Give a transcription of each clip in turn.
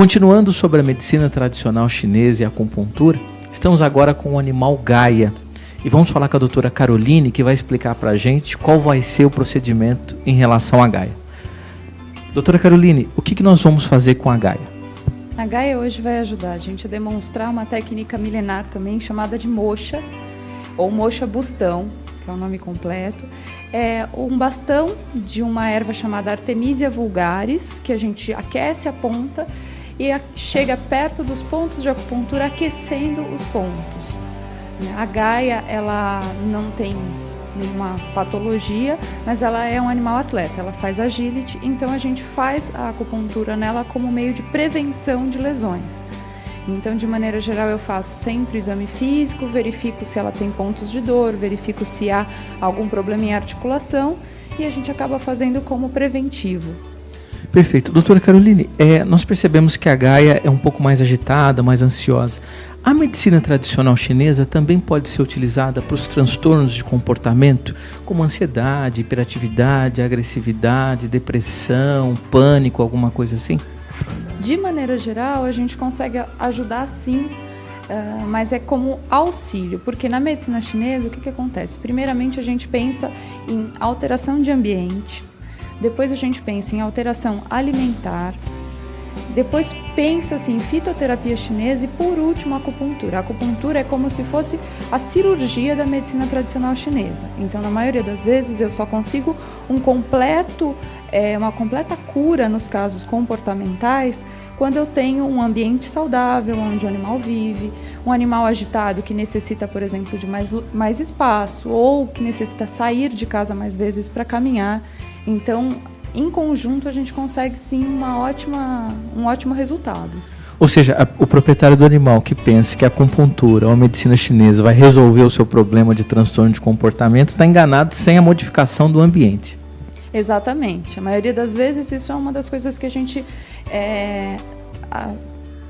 Continuando sobre a medicina tradicional chinesa e a acupuntura, estamos agora com o animal Gaia. E vamos falar com a doutora Caroline, que vai explicar para a gente qual vai ser o procedimento em relação à Gaia. Doutora Caroline, o que nós vamos fazer com a Gaia? A Gaia hoje vai ajudar a gente a demonstrar uma técnica milenar também chamada de moxa, ou moxa bustão, que é o nome completo. É um bastão de uma erva chamada Artemisia vulgaris, que a gente aquece a ponta e chega perto dos pontos de acupuntura, aquecendo os pontos. A Gaia, ela não tem nenhuma patologia, mas ela é um animal atleta, ela faz agility, então a gente faz a acupuntura nela como meio de prevenção de lesões. Então, de maneira geral, eu faço sempre o exame físico, verifico se ela tem pontos de dor, verifico se há algum problema em articulação e a gente acaba fazendo como preventivo. Perfeito. Doutora Caroline, nós percebemos que a Gaia é um pouco mais agitada, mais ansiosa. A medicina tradicional chinesa também pode ser utilizada para os transtornos de comportamento, como ansiedade, hiperatividade, agressividade, depressão, pânico, alguma coisa assim? De maneira geral, a gente consegue ajudar sim, mas é como auxílio, porque na medicina chinesa o que acontece? Primeiramente a gente pensa em alteração de ambiente, depois a gente pensa em alteração alimentar, depois pensa-se em fitoterapia chinesa e, por último, a acupuntura. A acupuntura é como se fosse a cirurgia da medicina tradicional chinesa. Então, na maioria das vezes, eu só consigo uma completa cura nos casos comportamentais quando eu tenho um ambiente saudável, onde o animal vive, um animal agitado que necessita, por exemplo, de mais espaço ou que necessita sair de casa mais vezes para caminhar. Então, em conjunto, a gente consegue sim um ótimo resultado. Ou seja, o proprietário do animal que pensa que a acupuntura ou a medicina chinesa vai resolver o seu problema de transtorno de comportamento está enganado sem a modificação do ambiente. Exatamente. A maioria das vezes isso é uma das coisas que a gente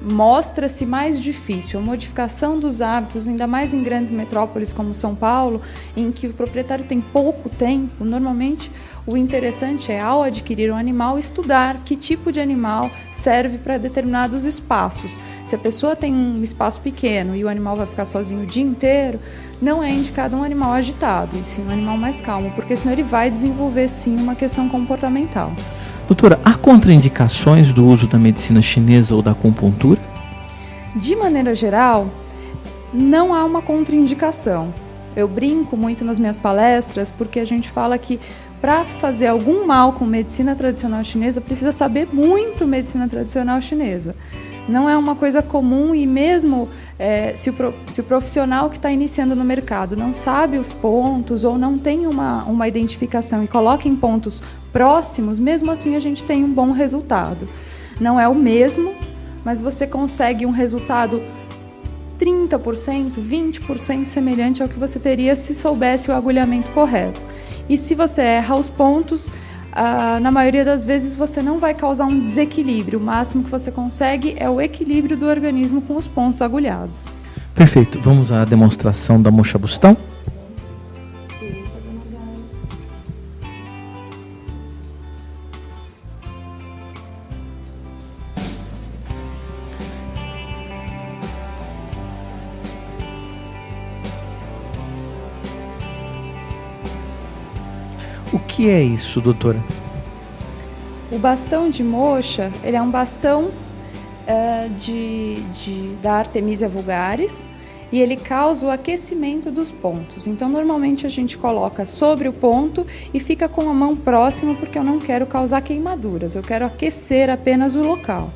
mostra-se mais difícil. A modificação dos hábitos, ainda mais em grandes metrópoles como São Paulo, em que o proprietário tem pouco tempo, normalmente o interessante é, ao adquirir um animal, estudar que tipo de animal serve para determinados espaços. Se a pessoa tem um espaço pequeno e o animal vai ficar sozinho o dia inteiro, não é indicado um animal agitado, e sim um animal mais calmo, porque senão ele vai desenvolver sim uma questão comportamental. Doutora, há contraindicações do uso da medicina chinesa ou da acupuntura? De maneira geral, não há uma contraindicação. Eu brinco muito nas minhas palestras porque a gente fala que para fazer algum mal com medicina tradicional chinesa, precisa saber muito medicina tradicional chinesa. Não é uma coisa comum e mesmo se o profissional que está iniciando no mercado não sabe os pontos ou não tem uma identificação e coloca em pontos próximos, mesmo assim a gente tem um bom resultado. Não é o mesmo, mas você consegue um resultado 30%, 20% semelhante ao que você teria se soubesse o agulhamento correto. E se você erra os pontos, na maioria das vezes você não vai causar um desequilíbrio. O máximo que você consegue é o equilíbrio do organismo com os pontos agulhados. Perfeito. Vamos à demonstração da moxa bustão? O que é isso, doutora? O bastão de moxa, ele é um bastão da Artemisia vulgaris e ele causa o aquecimento dos pontos. Então, normalmente a gente coloca sobre o ponto e fica com a mão próxima porque eu não quero causar queimaduras, eu quero aquecer apenas o local.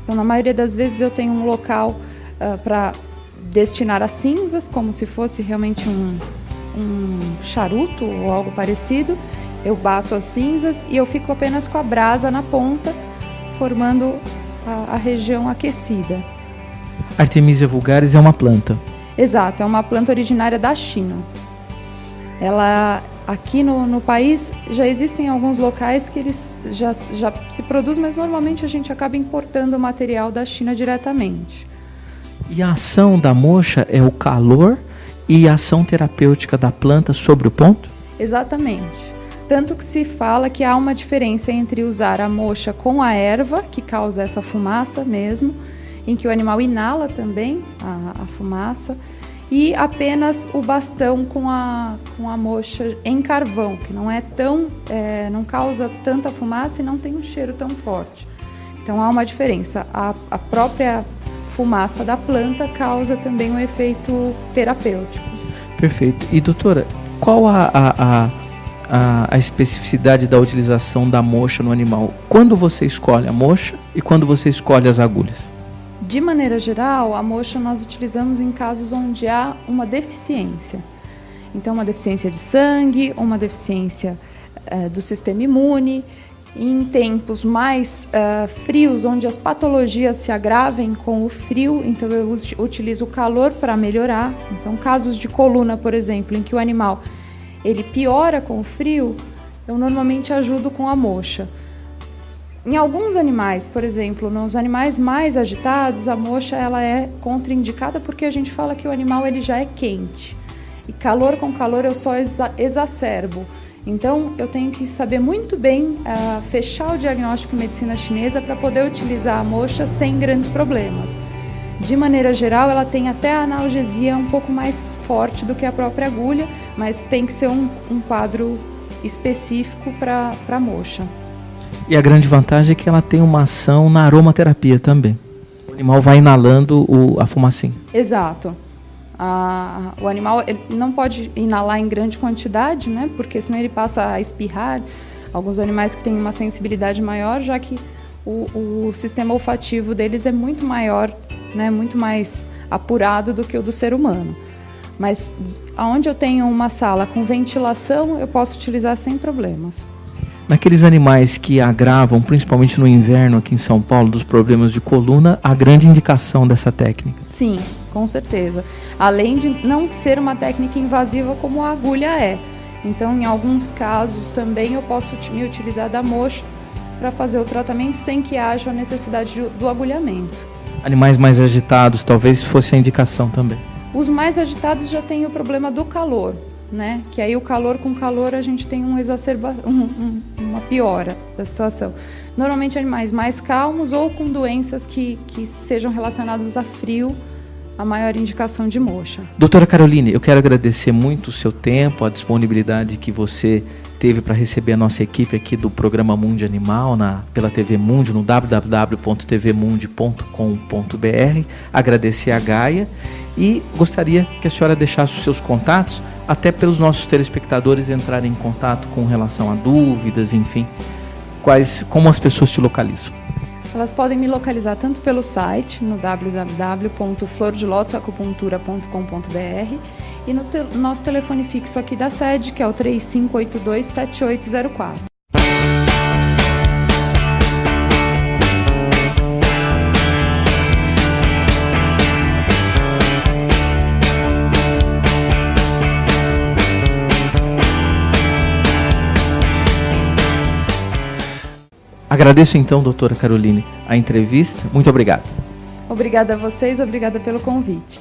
Então, na maioria das vezes eu tenho um local para destinar as cinzas, como se fosse realmente um charuto ou algo parecido. Eu bato as cinzas e eu fico apenas com a brasa na ponta, formando a região aquecida. Artemisia vulgaris é uma planta. Exato, é uma planta originária da China. Ela, aqui no país, já existem alguns locais que eles já se produzem, mas normalmente a gente acaba importando o material da China diretamente. E a ação da moxa é o calor e a ação terapêutica da planta sobre o ponto? Exatamente. Tanto que se fala que há uma diferença entre usar a moxa com a erva, que causa essa fumaça mesmo, em que o animal inala também a fumaça, e apenas o bastão com a moxa em carvão, que não é não causa tanta fumaça e não tem um cheiro tão forte. Então há uma diferença. A própria fumaça da planta causa também um efeito terapêutico. Perfeito. E doutora, qual a especificidade da utilização da moxa no animal? Quando você escolhe a moxa e quando você escolhe as agulhas? De maneira geral, a moxa nós utilizamos em casos onde há uma deficiência. Então, uma deficiência de sangue, uma deficiência do sistema imune. Em tempos mais frios, onde as patologias se agravem com o frio, então eu utilizo o calor para melhorar. Então, casos de coluna, por exemplo, em que o animal ele piora com o frio, eu normalmente ajudo com a moxa. Em alguns animais, por exemplo, nos animais mais agitados, a moxa ela é contraindicada porque a gente fala que o animal ele já é quente. E calor com calor eu só exacerbo. Então, eu tenho que saber muito bem fechar o diagnóstico em medicina chinesa para poder utilizar a moxa sem grandes problemas. De maneira geral, ela tem até a analgesia um pouco mais forte do que a própria agulha, mas tem que ser um quadro específico para a moxa. E a grande vantagem é que ela tem uma ação na aromaterapia também. O animal vai inalando a fumacinha. Exato. O animal ele não pode inalar em grande quantidade, né? Porque senão ele passa a espirrar. Alguns animais que têm uma sensibilidade maior, já que o sistema olfativo deles é muito maior, né? Muito mais apurado do que o do ser humano. Mas onde eu tenho uma sala com ventilação, eu posso utilizar sem problemas. Naqueles animais que agravam, principalmente no inverno aqui em São Paulo, dos problemas de coluna, a grande indicação dessa técnica. Sim, com certeza. Além de não ser uma técnica invasiva como a agulha é. Então, em alguns casos também eu posso me utilizar da moxa para fazer o tratamento sem que haja a necessidade do agulhamento. Animais mais agitados, talvez fosse a indicação também. Os mais agitados já têm o problema do calor, né? Que aí o calor com calor a gente tem uma piora da situação. Normalmente animais mais calmos ou com doenças que sejam relacionadas a frio, a maior indicação de moxa. Doutora Caroline, eu quero agradecer muito o seu tempo, a disponibilidade que você teve para receber a nossa equipe aqui do programa Mundo Animal pela TV Mundo, no www.tvmundo.com.br. Agradecer a Gaia e gostaria que a senhora deixasse os seus contatos, até pelos nossos telespectadores entrarem em contato com relação a dúvidas, enfim, como as pessoas te localizam. Elas podem me localizar tanto pelo site, no www.flordelotosacupuntura.com.br e no nosso telefone fixo aqui da sede, que é o 3582-7804. Agradeço então, doutora Caroline, a entrevista. Muito obrigado. Obrigada a vocês, obrigada pelo convite.